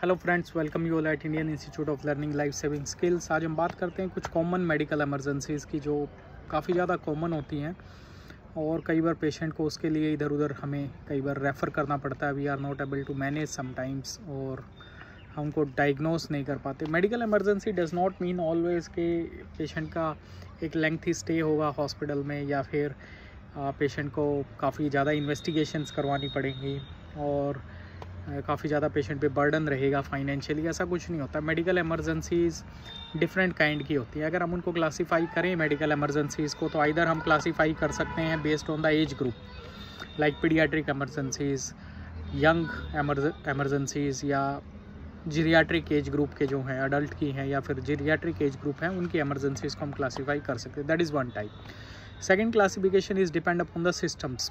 Hello friends, welcome you all at Indian institute of learning life saving skills. आज हम बात करते हैं कुछ कॉमन मेडिकल एमरजेंसीज़ की जो काफ़ी ज़्यादा कॉमन होती हैं और कई बार पेशेंट को उसके लिए इधर उधर हमें कई बार रेफ़र करना पड़ता है। We are not able to manage sometimes और हम उनको डायग्नोस नहीं कर पाते। Medical emergency does not mean always के पेशेंट का एक लेंथी स्टे होगा हॉस्पिटल में या फिर पेशेंट को काफ़ी ज़्यादा इन्वेस्टिगेशंस करवानी पड़ेंगी और काफ़ी ज़्यादा पेशेंट पे बर्डन रहेगा फाइनेंशियली। ऐसा कुछ नहीं होता। मेडिकल एमरजेंसीज़ डिफरेंट काइंड की होती है। अगर हम उनको क्लासीफाई करें मेडिकल एमरजेंसीज़ को, तो आइदर हम क्लासीफाई कर सकते हैं based on the age group, like paediatric emergencies, young emergencies या जीरियाट्रिक एज ग्रुप के जो हैं, अडल्ट की हैं या फिर जीरियाट्रिक एज ग्रुप हैं, उनकी एमरजेंसीज़ को हम क्लासीफाई कर सकते हैं। That is one type. Second classification is depend upon the systems,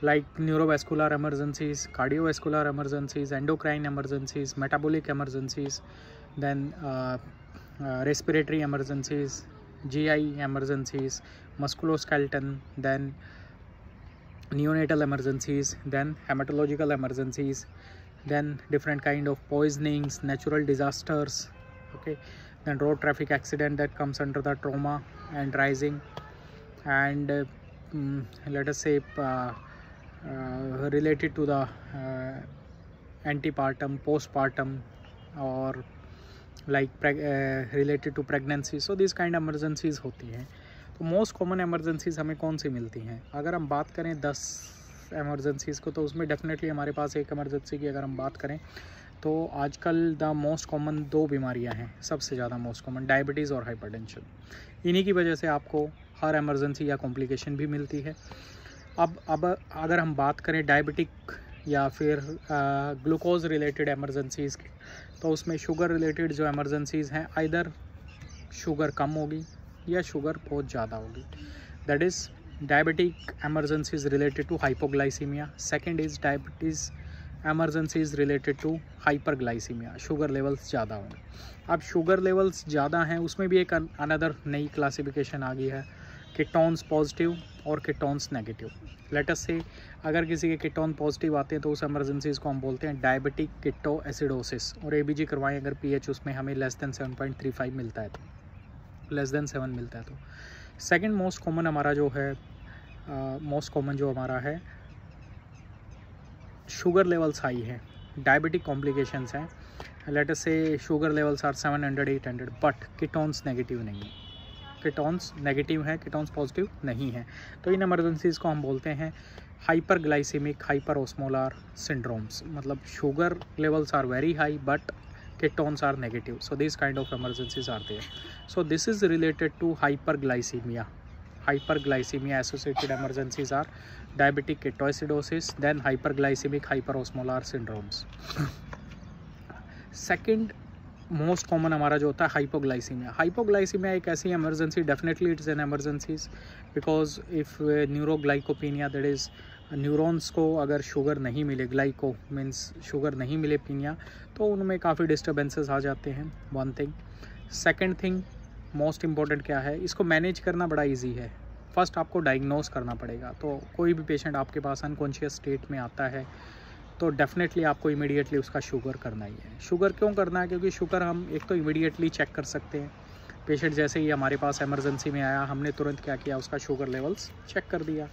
like neurovascular emergencies, cardiovascular emergencies, endocrine emergencies, metabolic emergencies, then respiratory emergencies, GI emergencies, musculoskeletal, then neonatal emergencies, then hematological emergencies, then different kind of poisonings, natural disasters, okay, then road traffic accident that comes under the trauma and rising, and let us say related to the antepartum, postpartum, or like related to pregnancy. So these kind of emergencies होती हैं। तो most common एमरजेंसीज़ हमें कौन सी मिलती हैं? अगर हम बात करें 10 एमरजेंसीज़ को, तो उसमें डेफिनेटली हमारे पास एक एमरजेंसी की अगर हम बात करें तो आजकल द मोस्ट कॉमन 2 बीमारियां हैं, सबसे ज़्यादा मोस्ट कॉमन, डायबिटीज़ और हाइपरटेंशन। इन्हीं की वजह से आपको हर एमरजेंसी या कॉम्प्लिकेशन भी मिलती है। अब अगर हम बात करें डायबिटिक या फिर ग्लूकोज रिलेटेड एमरजेंसीज़ की, तो उसमें शुगर रिलेटेड जो एमरजेंसीज़ हैं, आइदर शुगर कम होगी या शुगर बहुत ज़्यादा होगी। That is diabetic emergencies related to hypoglycaemia. Second is diabetes emergencies related to hyperglycaemia, sugar levels ज़्यादा होंगे। अब शुगर लेवल्स ज़्यादा हैं, उसमें भी एक अनदर नई क्लासिफिकेशन आ गई है, कीटोन्स पॉजिटिव और कीटोन्स नेगेटिव। लेट अस से अगर किसी के कीटोन पॉजिटिव आते हैं तो उस एमरजेंसीज़ को हम बोलते हैं डायबिटिक कीटो एसिडोसिस, और एबीजी करवाएं अगर पीएच उसमें हमें लेस देन 7.35 मिलता है, तो लेस देन 7 मिलता है। तो सेकंड मोस्ट कॉमन हमारा जो है हमारा शुगर लेवल्स हाई है, डायबिटिक कॉम्प्लिकेशंस हैं। Let us say sugar levels are 700-800, but ketones negative नहीं है। कीटोन्स नेगेटिव हैं, कीटोन्स पॉजिटिव नहीं है। तो इन एमरजेंसीज़ को हम बोलते हैं हाइपरग्लाइसेमिक हाइपरोस्मोलर सिंड्रोम्स। मतलब sugar levels are very high but ketones are negative. So this kind of emergencies are there. So this is related to hyperglycaemia. Hyperglycemia associated emergencies are diabetic ketoacidosis, then hyperglycemic hyperosmolar syndromes. Second most common हमारा जो होता है hypoglycaemia. Hypoglycaemia एक ऐसी emergency, definitely it's an emergencies, because if neuroglycopenia, that is neurons को अगर sugar नहीं मिले, ग्लाइको मीन्स शुगर नहीं मिले पीनिया, तो उनमें काफ़ी डिस्टर्बेंसेस आ जाते हैं। One thing. Second thing most important क्या है, इसको मैनेज करना बड़ा इजी है। फर्स्ट आपको डायग्नोस करना पड़ेगा। तो कोई भी पेशेंट आपके पास अनकॉन्शियस स्टेट में आता है तो डेफिनेटली आपको इमीडिएटली उसका शुगर करना ही है। शुगर क्यों करना है? क्योंकि शुगर हम एक तो इमीडिएटली चेक कर सकते हैं। पेशेंट जैसे ही हमारे पास एमरजेंसी में आया, हमने तुरंत क्या किया, उसका शुगर लेवल्स चेक कर दिया,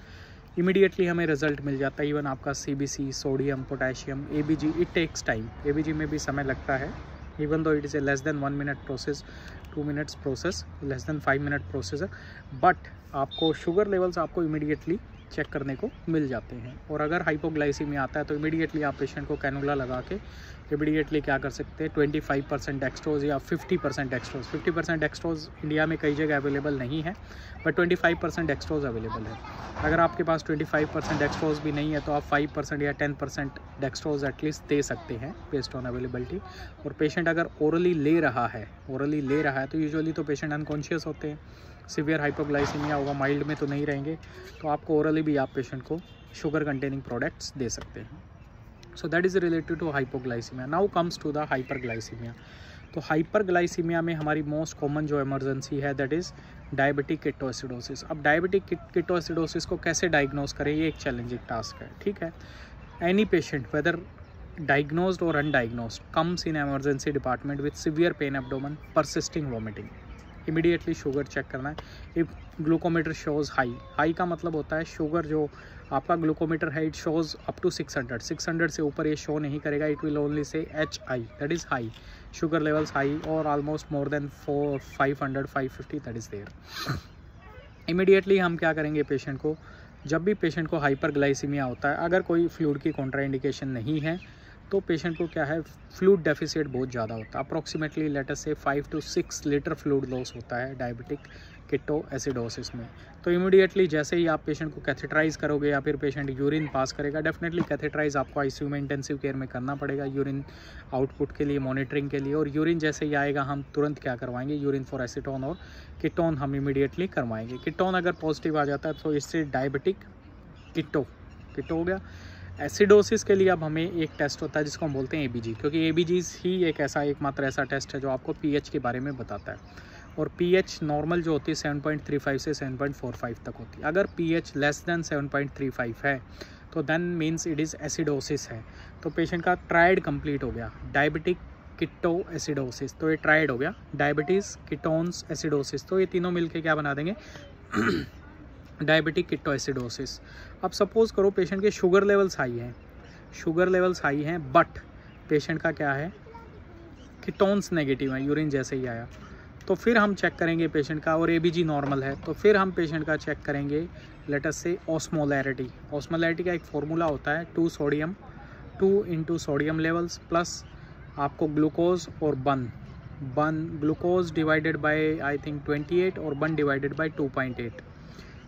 इमीडिएटली हमें रिजल्ट मिल जाता है। इवन आपका CBC, sodium, potassium, ABG, it takes time. ABG में भी समय लगता है, even though it is a less than 1 minute process, 2 minutes process, less than 5 minute process, but आपको शुगर लेवल्स आपको इमीडिएटली चेक करने को मिल जाते हैं। और अगर हाइपोग्लाइसीमिया आता है तो इमीडिएटली आप पेशेंट को कैनुला लगा के इमीडिएटली क्या कर सकते हैं, 25% डेक्सट्रोज या 50% डेक्सट्रोज। 50% डेक्सट्रोज इंडिया में कई जगह अवेलेबल नहीं है, बट 25% डेक्सट्रोज अवेलेबल है। अगर आपके पास 25% डेक्सट्रोज भी नहीं है तो आप 5% या 10% डेक्सट्रोज एटलीस्ट दे सकते हैं बेस्ड ऑन अवेलेबिलिटी। और पेशेंट अगर ओरली ले रहा है तो यूजुअली तो पेशेंट अनकॉन्शियस होते हैं। सीवियर हाइपोग्लाइसीमिया होगा, माइल्ड में तो नहीं रहेंगे, तो आपको ओरली भी आप पेशेंट को शुगर कंटेनिंग प्रोडक्ट्स दे सकते हैं। So that is related to hypoglycaemia. Now comes to the hyperglycaemia. तो हाइपरग्लाइसीमिया में हमारी मोस्ट कॉमन जो एमरजेंसी है दैट इज़ डायबिटिक कीटोएसिडोसिस। अब डायबिटिक कीटोएसिडोसिस को कैसे डायग्नोस करें, ये एक चैलेंजिंग टास्क है। ठीक है, any patient whether diagnosed or undiagnosed comes in emergency department with severe pain abdomen, persisting vomiting, immediately sugar check करना है. इफ ग्लूकोमीटर शोज हाई का मतलब होता है शुगर जो आपका ग्लूकोमीटर है इट शोज अप टू 600 से ऊपर ये शो नहीं करेगा. It will only say HI, that is high, sugar levels high, और almost more than 500 550 that is there. Immediately हम क्या करेंगे, पेशेंट को जब भी पेशेंट को हाइपरग्लाइसीमिया होता है, अगर कोई फ्लूइड की कॉन्ट्राइंडिकेशन नहीं है तो पेशेंट को क्या है, फ्लूइड डेफिसिट बहुत ज़्यादा होता है. अप्रॉक्सीमेटली लेट अस से 5 to 6 लीटर फ्लूइड लॉस होता है डायबिटिक कीटोएसिडोसिस में. तो इमीडिएटली जैसे ही आप पेशेंट को कैथेटराइज करोगे या फिर पेशेंट यूरिन पास करेगा, डेफिनेटली कैथेटराइज आपको आईसीयू में इंटेंसिव केयर में करना पड़ेगा यूरिन आउटपुट के लिए, मॉनिटरिंग के लिए. और यूरिन जैसे ही आएगा हम तुरंत क्या करवाएंगे, यूरिन फॉर एसीटोन और कीटोन हम इमीडिएटली करवाएंगे. कीटोन अगर पॉजिटिव आ जाता है तो इससे डायबिटिक कीटो हो गया. एसिडोसिस के लिए अब हमें एक टेस्ट होता है जिसको हम बोलते हैं ABG, क्योंकि ABG ही एकमात्र ऐसा टेस्ट है जो आपको pH के बारे में बताता है. और pH नॉर्मल जो होती है 7.35 से 7.45 तक होती है. अगर pH लेस देन 7.35 है तो then means it is acidosis है. तो पेशेंट का ट्रायड कंप्लीट हो गया, डायबिटिक कीटोएसिडोसिस, तो ये ट्रायड हो गया, डायबिटीज़ कीटोन्स एसिडोसिस, तो ये तीनों मिलके क्या बना देंगे, डायबिटिक कीटोएसिडोसिस. अब सपोज करो पेशेंट के शुगर लेवल्स हाई हैं, बट पेशेंट का क्या है, कीटोन्स नेगेटिव है, यूरिन जैसे ही आया, तो फिर हम चेक करेंगे पेशेंट का, और ABG नॉर्मल है तो फिर हम पेशेंट का चेक करेंगे लेट अस से ऑस्मोलैरिटी. ऑस्मोलैरिटी का एक फॉर्मूला होता है 2 into सोडियम लेवल्स प्लस आपको ग्लूकोज और बन glucose divided by I think 28 और बन डिवाइडेड बाय 2.8,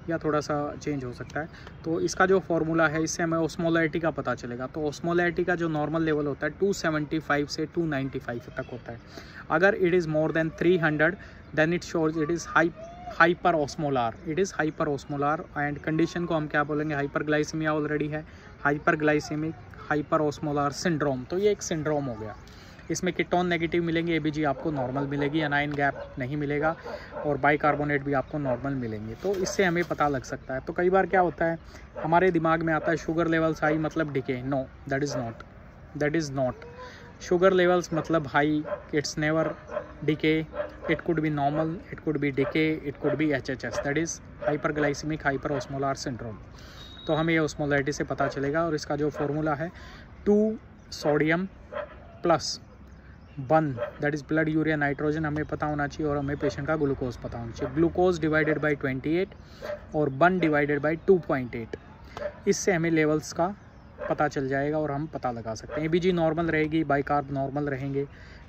या थोड़ा सा चेंज हो सकता है. तो इसका जो फॉर्मूला है इससे हमें ऑस्मोलैरिटी का पता चलेगा. तो ऑस्मोलैरिटी का जो नॉर्मल लेवल होता है 275 से 295 तक होता है. अगर it is more than 300 then it shows it is hyper osmolar. And condition को हम क्या बोलेंगे, हाइपरग्लाइसीमिया ऑलरेडी है, हाइपरग्लाइसीमिक हाइपर ऑस्मोलार सिंड्रोम. तो ये एक सिंड्रोम हो गया. इसमें कीटोन नेगेटिव मिलेंगे, ABG आपको नॉर्मल मिलेगी, एनाइन गैप नहीं मिलेगा, और बाइकार्बोनेट भी आपको नॉर्मल मिलेंगे. तो इससे हमें पता लग सकता है. तो कई बार क्या होता है, हमारे दिमाग में आता है शुगर लेवल्स हाई मतलब DKA. No, that is not. Sugar levels मतलब high, it's never DKA. It could be normal, it could be DKA, it could be HHS, that is hyperglycaemic hyper osmolar syndrome. तो हमें ये osmolarity से पता चलेगा. और इसका जो फॉर्मूला है 2 सोडियम प्लस बन, that is blood urea nitrogen हमें पता होना चाहिए, और हमें पेशेंट का ग्लूकोज पता होना चाहिए. ग्लूकोज डिवाइडेड बाय 28 और बन डिवाइडेड बाय 2.8, इससे हमें लेवल्स का पता चल जाएगा और हम पता लगा सकते हैं. ABG नॉर्मल रहेगी, बाइकार्ब नॉर्मल रहेंगे,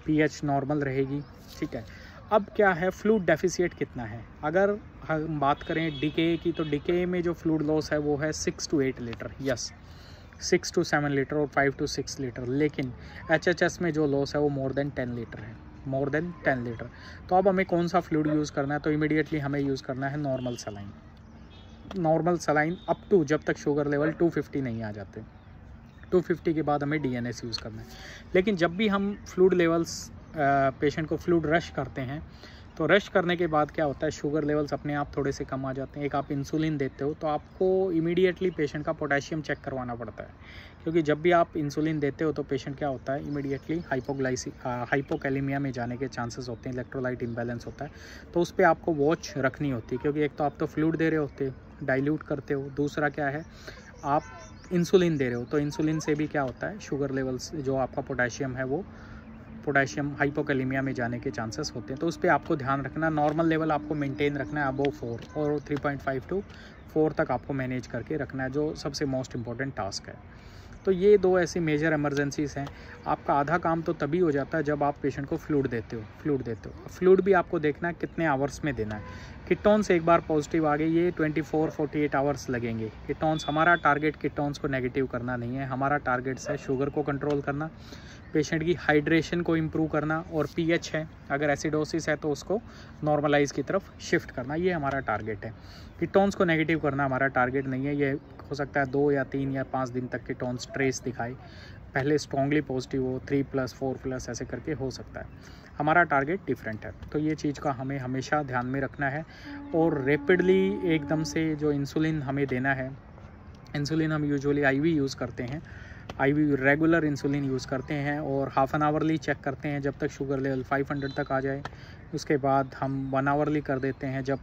pH नॉर्मल रहेगी. ठीक है. अब क्या है, फ्लूइड डेफिसिट कितना है. अगर हम बात करें डीके की, तो डीके में जो फ्लूइड लॉस है वो है 6 to 8 litre, yes 6 to 7 litre और 5 to 6 लीटर. लेकिन HHS में जो लॉस है वो मोर देन 10 लीटर है, मोर देन 10 लीटर. तो अब हमें कौन सा फ्लूइड यूज़ करना है, तो इमीडिएटली हमें यूज़ करना है नॉर्मल सलाइन अप टू जब तक शुगर लेवल 250 नहीं आ जाते. 250 के बाद हमें DNS यूज़ करना है. लेकिन जब भी हम फ्लूइड लेवल्स पेशेंट को फ्लूइड रश करते हैं, तो रश करने के बाद क्या होता है, शुगर लेवल्स अपने आप थोड़े से कम आ जाते हैं. एक आप इंसुलिन देते हो तो आपको इमीडिएटली पेशेंट का पोटेशियम चेक करवाना पड़ता है, क्योंकि जब भी आप इंसुलिन देते हो तो पेशेंट क्या होता है, इमीडिएटली हाइपोकैलेमिया में जाने के चांसेस होते हैं, इलेक्ट्रोलाइट इम्बैलेंस होता है. तो उस पर आपको वॉच रखनी होती है, क्योंकि एक तो आप तो फ्लूइड दे रहे होते, डाइल्यूट करते हो, दूसरा क्या है आप इंसुलिन दे रहे हो. तो इंसुलिन से भी क्या होता है, शुगर लेवल्स जो आपका पोटेशियम है वो पोटेशियम हाइपोकैलेमिया में जाने के चांसेस होते हैं. तो उस पर आपको ध्यान रखना. नॉर्मल लेवल आपको मेंटेन रखना है अबव 4, और 3.5 to 4 तक आपको मैनेज करके रखना है, जो सबसे मोस्ट इंपॉर्टेंट टास्क है. तो ये दो ऐसी मेजर इमरजेंसीज हैं. आपका आधा काम तो तभी हो जाता है जब आप पेशेंट को फ्लूइड देते हो. फ्लूइड भी आपको देखना है कितने आवर्स में देना है. कीटोन्स एक बार पॉजिटिव आ गए, ये 24-48 आवर्स लगेंगे. कीटोन्स, हमारा टारगेट कीटोन्स को नेगेटिव करना नहीं है, हमारा टारगेट है शुगर को कंट्रोल करना, पेशेंट की हाइड्रेशन को इम्प्रूव करना, और pH है अगर एसिडोसिस है तो उसको नॉर्मलाइज की तरफ शिफ्ट करना. ये हमारा टारगेट है. कीटोन्स को नेगेटिव करना हमारा टारगेट नहीं है. ये हो सकता है 2 या 3 या 5 दिन तक कीटोन्स ट्रेस दिखाए, पहले स्ट्रॉन्गली पॉजिटिव हो, 3+, 4+ ऐसे करके हो सकता है. हमारा टारगेट डिफरेंट है. तो ये चीज़ का हमें हमेशा ध्यान में रखना है. और रैपिडली एकदम से जो इंसुलिन हमें देना है, इंसुलिन हम यूजुअली IV यूज़ करते हैं, IV रेगुलर इंसुलिन यूज़ करते हैं और हाफ एन आवरली चेक करते हैं जब तक शुगर लेवल 500 तक आ जाए। उसके बाद हम 1 आवरली कर देते हैं जब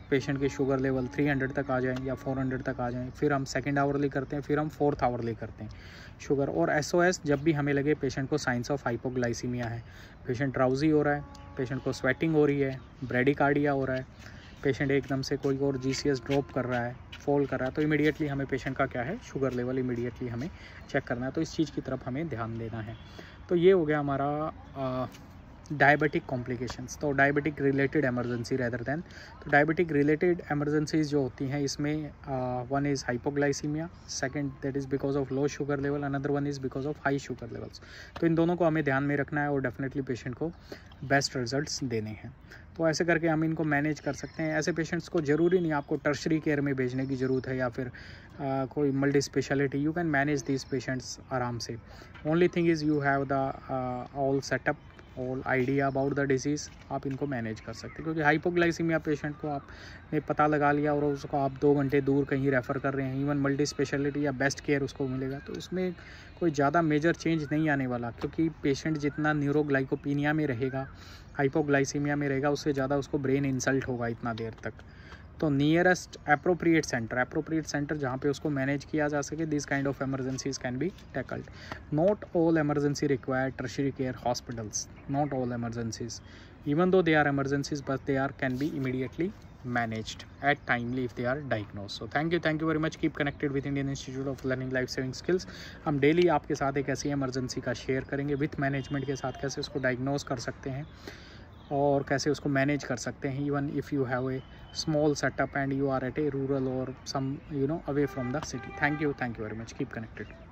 पेशेंट की शुगर लेवल 300 तक आ जाए या 400 तक आ जाए। फिर हम सेकंड आवरली करते हैं, फिर हम 4th आवरली करते हैं शुगर। और SOS जब भी हमें लगे पेशेंट को साइंस ऑफ हाइपोग्लाइसीमिया है, पेशेंट ड्राउजी हो रहा है, पेशेंट को स्वेटिंग हो रही है, ब्रेडिकार्डिया हो रहा है, पेशेंट एकदम से कोई और GCS ड्रॉप कर रहा है, फॉल कर रहा है, तो इमीडिएटली हमें पेशेंट का क्या है, शुगर लेवल इमीडिएटली हमें चेक करना है। तो इस चीज़ की तरफ हमें ध्यान देना है। तो ये हो गया हमारा डायबिटिक कॉम्प्लिकेशंस। तो diabetic related emergency rather than, तो डायबिटिक रिलेटेड एमरजेंसीज जो होती हैं इसमें one is hypoglycaemia, second that is because of low sugar level, another one is because of high sugar levels. तो इन दोनों को हमें ध्यान में रखना है और डेफिनेटली पेशेंट को बेस्ट रिजल्ट्स देने हैं। तो ऐसे करके हम इनको मैनेज कर सकते हैं। ऐसे पेशेंट्स को ज़रूरी नहीं आपको टर्शरी केयर में भेजने की ज़रूरत है या फिर कोई multi speciality, you can manage these patients आराम से। Only thing is you have the all setup, all idea about the disease, आप इनको मैनेज कर सकते हैं। क्योंकि हाइपोग्लाइसीमिया पेशेंट को आपने पता लगा लिया और उसको आप 2 घंटे दूर कहीं रेफ़र कर रहे हैं, इवन मल्टी स्पेशलिटी या बेस्ट केयर उसको मिलेगा, तो उसमें कोई ज़्यादा मेजर चेंज नहीं आने वाला। क्योंकि पेशेंट जितना न्यूरोग्लाइकोपीनिया में रहेगा, हाइपोग्लाइसीमिया में रहेगा, उससे ज़्यादा उसको ब्रेन इंसल्ट होगा इतना देर तक। तो नियरेस्ट अप्रोप्रिएट सेंटर जहाँ पे उसको मैनेज किया जा सके, this kind of emergencies can be tackled. Not all emergency require tertiary care hospitals, not all emergencies, even though they are emergencies, but they are can be immediately managed at timely if they are diagnosed. So thank you very much. Keep connected with Indian Institute of Learning Life Saving Skills. हम daily आपके साथ एक ऐसी emergency का share करेंगे with management के साथ, कैसे उसको डायग्नोज कर सकते हैं और कैसे उसको मैनेज कर सकते हैं, even if you have a small setup and you are at a rural or some away from the city. Thank you very much. Keep connected.